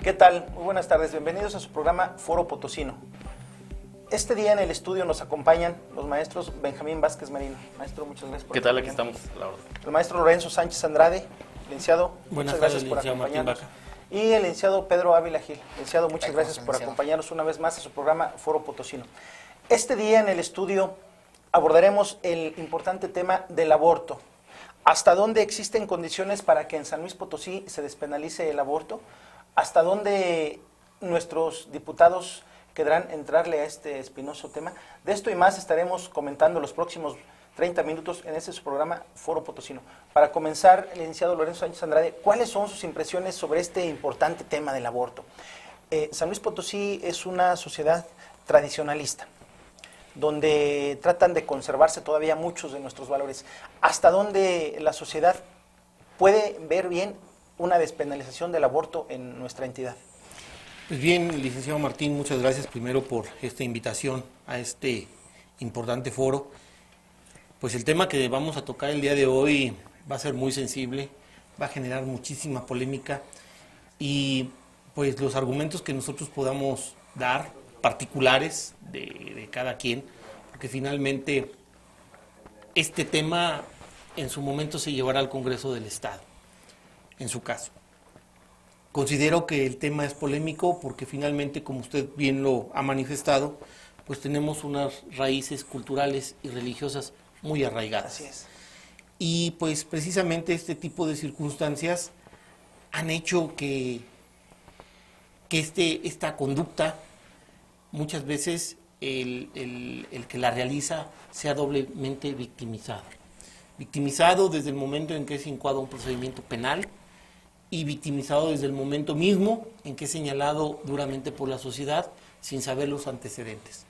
¿Qué tal? Muy buenas tardes, bienvenidos a su programa Foro Potosino. Este día en el estudio nos acompañan los maestros Benjamín Vázquez Merino. Maestro, muchas gracias por acompañarnos. ¿Qué tal? Aquí estamos, la orden. El maestro Lorenzo Sánchez Andrade, licenciado, Buenas muchas tardes, gracias por acompañarnos. Martín Vaca. Y el licenciado Pedro Ávila Gil. Licenciado, muchas gracias por acompañarnos una vez más a su programa Foro Potosino. Este día en el estudio abordaremos el importante tema del aborto. ¿Hasta dónde existen condiciones para que en San Luis Potosí se despenalice el aborto? ¿Hasta dónde nuestros diputados querrán entrarle a este espinoso tema? De esto y más estaremos comentando los próximos 30 minutos en este su programa Foro Potosino. Para comenzar, el licenciado Lorenzo Sánchez Andrade, ¿cuáles son sus impresiones sobre este importante tema del aborto? San Luis Potosí es una sociedad tradicionalista, donde tratan de conservarse todavía muchos de nuestros valores. ¿Hasta dónde la sociedad puede ver bien una despenalización del aborto en nuestra entidad? Pues bien, licenciado Martín, muchas gracias primero por esta invitación a este importante foro. Pues el tema que vamos a tocar el día de hoy va a ser muy sensible, va a generar muchísima polémica y pues los argumentos que nosotros podamos dar, particulares de cada quien, porque finalmente este tema en su momento se llevará al Congreso del Estado, en su caso. Considero que el tema es polémico porque finalmente, como usted bien lo ha manifestado, pues tenemos unas raíces culturales y religiosas muy arraigadas. Así es. Y pues precisamente este tipo de circunstancias han hecho que esta conducta, muchas veces el que la realiza sea doblemente victimizado. Victimizado desde el momento en que es incoado un procedimiento penal y victimizado desde el momento mismo en que es señalado duramente por la sociedad sin saber los antecedentes.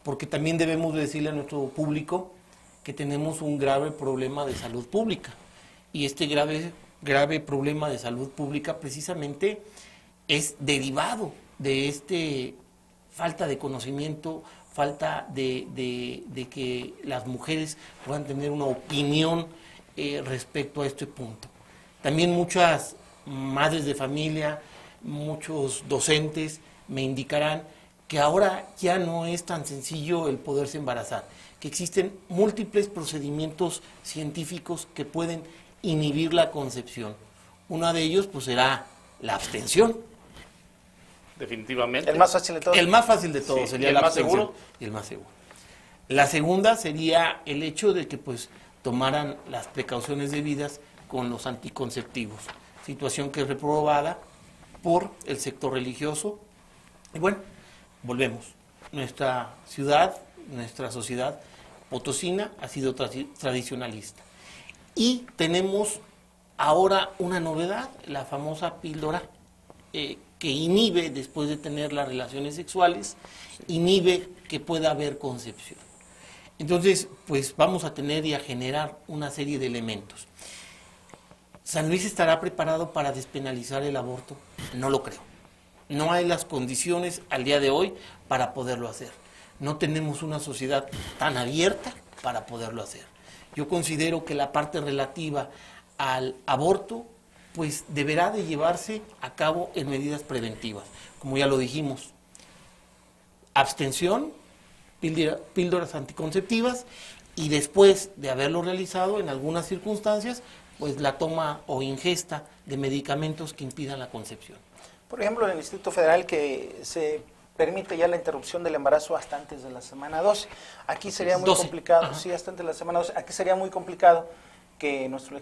Porque también debemos decirle a nuestro público que tenemos un grave problema de salud pública. Y este grave problema de salud pública precisamente es derivado de falta de conocimiento, falta de que las mujeres puedan tener una opinión respecto a este punto. También muchas madres de familia, muchos docentes me indicarán que ahora ya no es tan sencillo el poderse embarazar, que existen múltiples procedimientos científicos que pueden inhibir la concepción. Uno de ellos pues será la abstención. Definitivamente. El más fácil de todos. El más fácil de todos, sí, sería la abstención. ¿Seguro? Y el más seguro. La segunda sería el hecho de que pues tomaran las precauciones debidas con los anticonceptivos, situación que es reprobada por el sector religioso. Y bueno, volvemos. Nuestra ciudad, nuestra sociedad potosina ha sido tradicionalista. Y tenemos ahora una novedad, la famosa píldora, que inhibe, después de tener las relaciones sexuales, inhibe que pueda haber concepción. Entonces, pues vamos a tener y a generar una serie de elementos. ¿San Luis estará preparado para despenalizar el aborto? No lo creo. No hay las condiciones al día de hoy para poderlo hacer. No tenemos una sociedad tan abierta para poderlo hacer. Yo considero que la parte relativa al aborto pues deberá de llevarse a cabo en medidas preventivas, como ya lo dijimos. Abstención, píldoras anticonceptivas y después de haberlo realizado en algunas circunstancias, pues la toma o ingesta de medicamentos que impidan la concepción. Por ejemplo, en el Distrito Federal que se permite ya la interrupción del embarazo hasta antes de la semana 12. Aquí sería muy 12. complicado, Ajá. sí, hasta antes de la semana 12. Aquí sería muy complicado que nuestros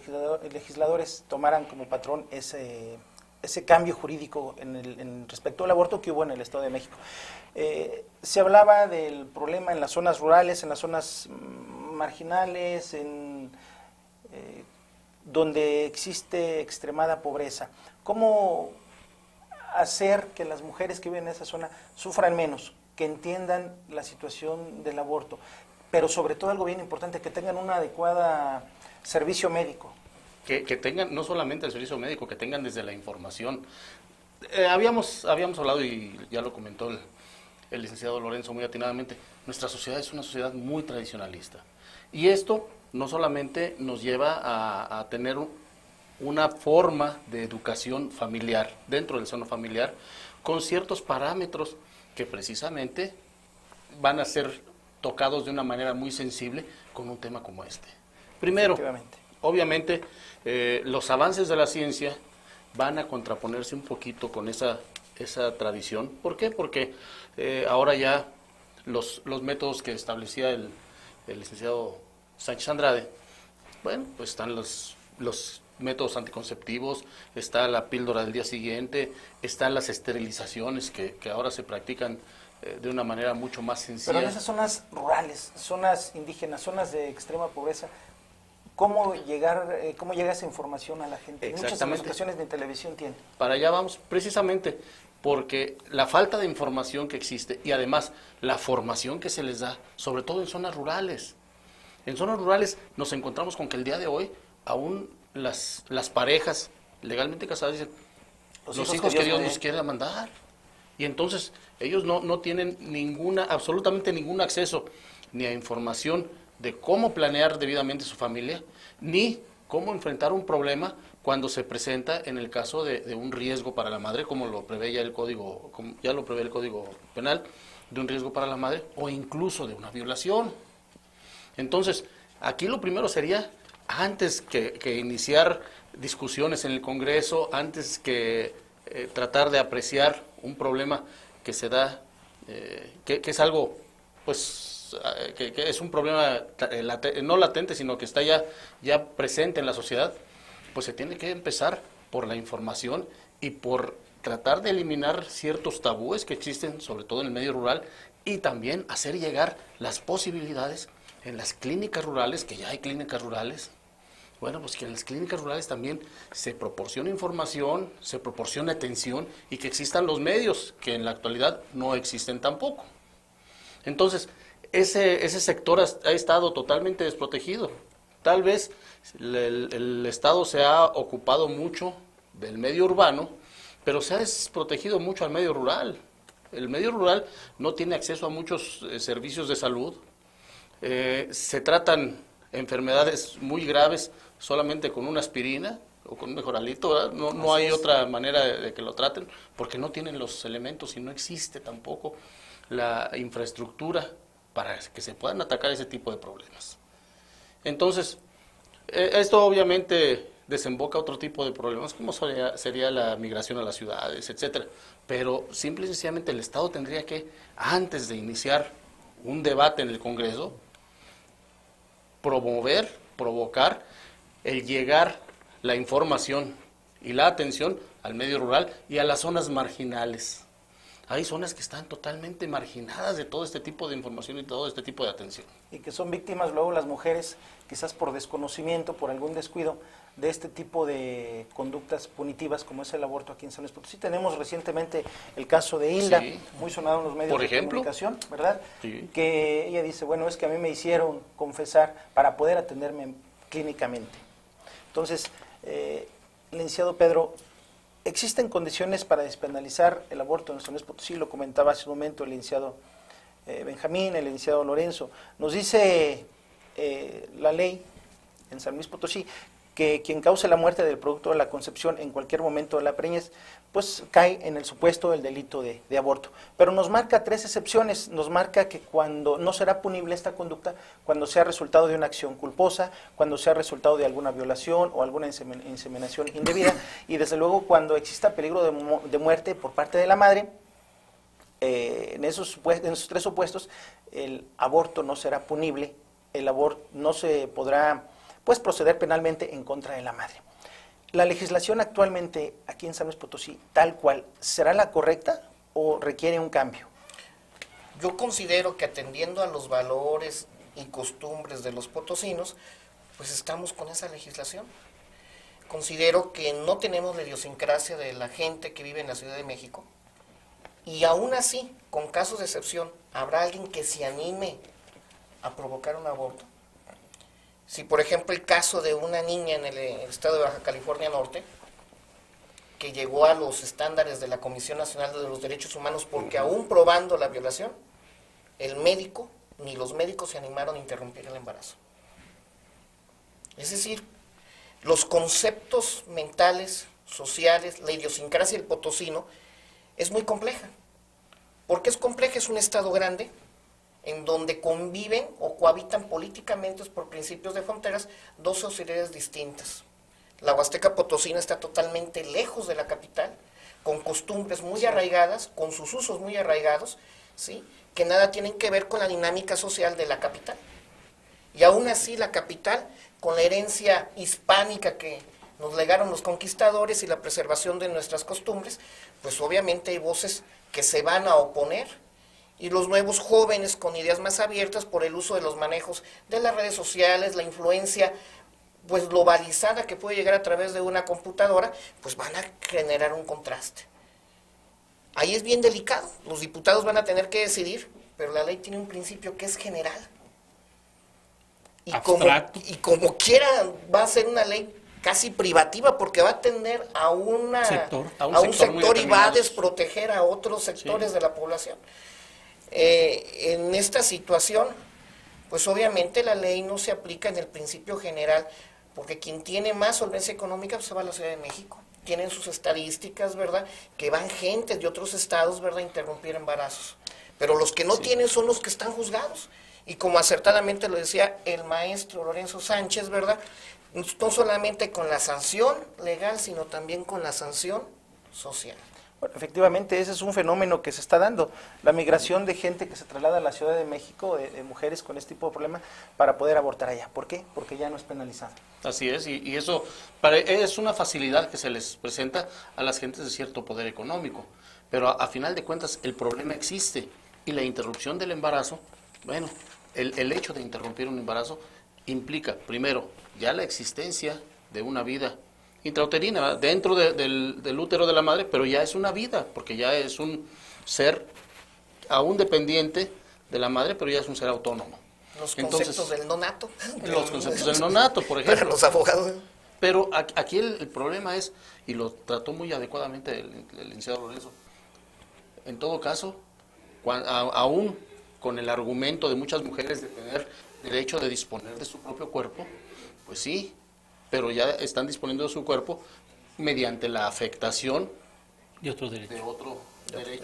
legisladores tomaran como patrón ese cambio jurídico en respecto al aborto que hubo en el Estado de México. Se hablaba del problema en las zonas rurales, en las zonas marginales, donde existe extremada pobreza. ¿Cómo hacer que las mujeres que viven en esa zona sufran menos, que entiendan la situación del aborto, pero sobre todo algo bien importante, que tengan una adecuada servicio médico? Que tengan no solamente el servicio médico, que tengan desde la información. Habíamos hablado, y ya lo comentó el licenciado Lorenzo muy atinadamente, nuestra sociedad es una sociedad muy tradicionalista. Y esto no solamente nos lleva a tener una forma de educación familiar, dentro del seno familiar, con ciertos parámetros que precisamente van a ser tocados de una manera muy sensible con un tema como este. Primero, obviamente, los avances de la ciencia van a contraponerse un poquito con esa tradición. ¿Por qué? Porque ahora ya los métodos que establecía el licenciado Sánchez Andrade, bueno, pues están los métodos anticonceptivos, está la píldora del día siguiente, están las esterilizaciones que ahora se practican de una manera mucho más sencilla. Pero en esas zonas rurales, zonas indígenas, zonas de extrema pobreza, ¿cómo llega esa información a la gente? Muchas ocasiones ni televisión tienen. Para allá vamos, precisamente porque la falta de información que existe y además la formación que se les da, sobre todo en zonas rurales. En zonas rurales nos encontramos con que el día de hoy aún las parejas legalmente casadas dicen, los hijos que Dios nos quiere mandar. Y entonces ellos no tienen absolutamente ningún acceso ni a información de cómo planear debidamente su familia, ni cómo enfrentar un problema cuando se presenta en el caso de un riesgo para la madre, como lo prevé ya ya lo prevé el Código Penal, de un riesgo para la madre, o incluso de una violación. Entonces, aquí lo primero sería, antes que iniciar discusiones en el Congreso, antes que tratar de apreciar un problema que se da, que es algo, pues, que es un problema no latente, sino que está ya presente en la sociedad, pues se tiene que empezar por la información y por tratar de eliminar ciertos tabúes que existen, sobre todo en el medio rural, y también hacer llegar las posibilidades en las clínicas rurales, que ya hay clínicas rurales. Bueno, pues que en las clínicas rurales también se proporcione información, se proporcione atención y que existan los medios, que en la actualidad no existen tampoco. Entonces, ese sector ha estado totalmente desprotegido. Tal vez el Estado se ha ocupado mucho del medio urbano, pero se ha desprotegido mucho al medio rural. El medio rural no tiene acceso a muchos servicios de salud. Se tratan enfermedades muy graves solamente con una aspirina o con un mejoralito, ¿verdad? No hay otra manera de que lo traten, porque no tienen los elementos y no existe tampoco la infraestructura para que se puedan atacar ese tipo de problemas. Entonces, esto obviamente desemboca otro tipo de problemas, como sería la migración a las ciudades, etcétera. Pero simple y sencillamente el Estado tendría que, antes de iniciar un debate en el Congreso, provocar el llegar la información y la atención al medio rural y a las zonas marginales. Hay zonas que están totalmente marginadas de todo este tipo de información y todo este tipo de atención. Y que son víctimas luego las mujeres, quizás por desconocimiento, por algún descuido, de este tipo de conductas punitivas como es el aborto aquí en San Luis Potosí. Tenemos recientemente el caso de Hilda, sí, muy sonado en los medios de comunicación, ¿verdad? Sí. Que ella dice, bueno, es que a mí me hicieron confesar para poder atenderme clínicamente. Entonces, licenciado Pedro, ¿existen condiciones para despenalizar el aborto en San Luis Potosí? Lo comentaba hace un momento el licenciado Benjamín, el licenciado Lorenzo. Nos dice la ley en San Luis Potosí que quien cause la muerte del producto de la concepción en cualquier momento de la preñez, pues cae en el supuesto del delito de aborto. Pero nos marca 3 excepciones. Nos marca que cuando no será punible esta conducta, cuando sea resultado de una acción culposa, cuando sea resultado de alguna violación o alguna inseminación indebida, y desde luego cuando exista peligro de muerte por parte de la madre. En esos 3 supuestos, el aborto no será punible, el aborto no se podrá proceder penalmente en contra de la madre. ¿La legislación actualmente aquí en San Luis Potosí, tal cual, será la correcta o requiere un cambio? Yo considero que atendiendo a los valores y costumbres de los potosinos, pues estamos con esa legislación. Considero que no tenemos la idiosincrasia de la gente que vive en la Ciudad de México, y aún así, con casos de excepción, habrá alguien que se anime a provocar un aborto. Si, por ejemplo, el caso de una niña en el estado de Baja California Norte, que llegó a los estándares de la Comisión Nacional de los Derechos Humanos, porque aún probando la violación, el médico, ni los médicos se animaron a interrumpir el embarazo. Es decir, los conceptos mentales, sociales, la idiosincrasia del potosino es muy compleja. ¿Por qué es compleja? Es un estado grande en donde conviven o cohabitan políticamente por principios de fronteras dos sociedades distintas. La Huasteca Potosina está totalmente lejos de la capital, con costumbres muy arraigadas, con sus usos muy arraigados, ¿sí?, que nada tienen que ver con la dinámica social de la capital. Y aún así la capital, con la herencia hispánica que nos legaron los conquistadores y la preservación de nuestras costumbres, pues obviamente hay voces que se van a oponer, y los nuevos jóvenes con ideas más abiertas por el uso de los manejos de las redes sociales, la influencia pues globalizada que puede llegar a través de una computadora, pues van a generar un contraste. Ahí es bien delicado, los diputados van a tener que decidir, pero la ley tiene un principio que es general. Y como quiera va a ser una ley casi privativa, porque va a atender a un sector y va a desproteger a otros sectores de la población. En esta situación, pues obviamente la ley no se aplica en el principio general, porque quien tiene más solvencia económica pues se va a la Ciudad de México. Tienen sus estadísticas, ¿verdad?, que van gentes de otros estados, ¿verdad?, a interrumpir embarazos. Pero los que no tienen son los que están juzgados. Y como acertadamente lo decía el maestro Lorenzo Sánchez, ¿verdad?, no solamente con la sanción legal, sino también con la sanción social. Bueno, efectivamente, ese es un fenómeno que se está dando, la migración de gente que se traslada a la Ciudad de México, de mujeres con este tipo de problema, para poder abortar allá. ¿Por qué? Porque ya no es penalizado. Así es, y eso es una facilidad que se les presenta a las gentes de cierto poder económico, pero a final de cuentas el problema existe, y la interrupción del embarazo, bueno, el hecho de interrumpir un embarazo implica, primero, ya la existencia de una vida intrauterina, ¿verdad?, dentro del útero de la madre, pero ya es una vida, porque ya es un ser aún dependiente de la madre, pero ya es un ser autónomo. Los conceptos del nonato. Los conceptos del nonato, por ejemplo. Para los abogados. Pero aquí el problema es, y lo trató muy adecuadamente el licenciado Lorenzo, en todo caso, aún con el argumento de muchas mujeres de tener derecho de disponer de su propio cuerpo, pues sí, pero ya están disponiendo de su cuerpo mediante la afectación de otro derecho.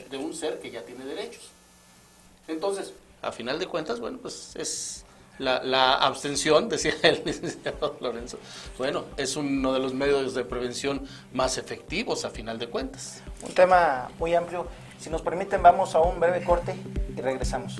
De un ser que ya tiene derechos. Entonces, a final de cuentas, bueno, pues es la abstención, decía el licenciado Lorenzo, bueno, es uno de los medios de prevención más efectivos a final de cuentas. Un tema muy amplio. Si nos permiten, vamos a un breve corte y regresamos.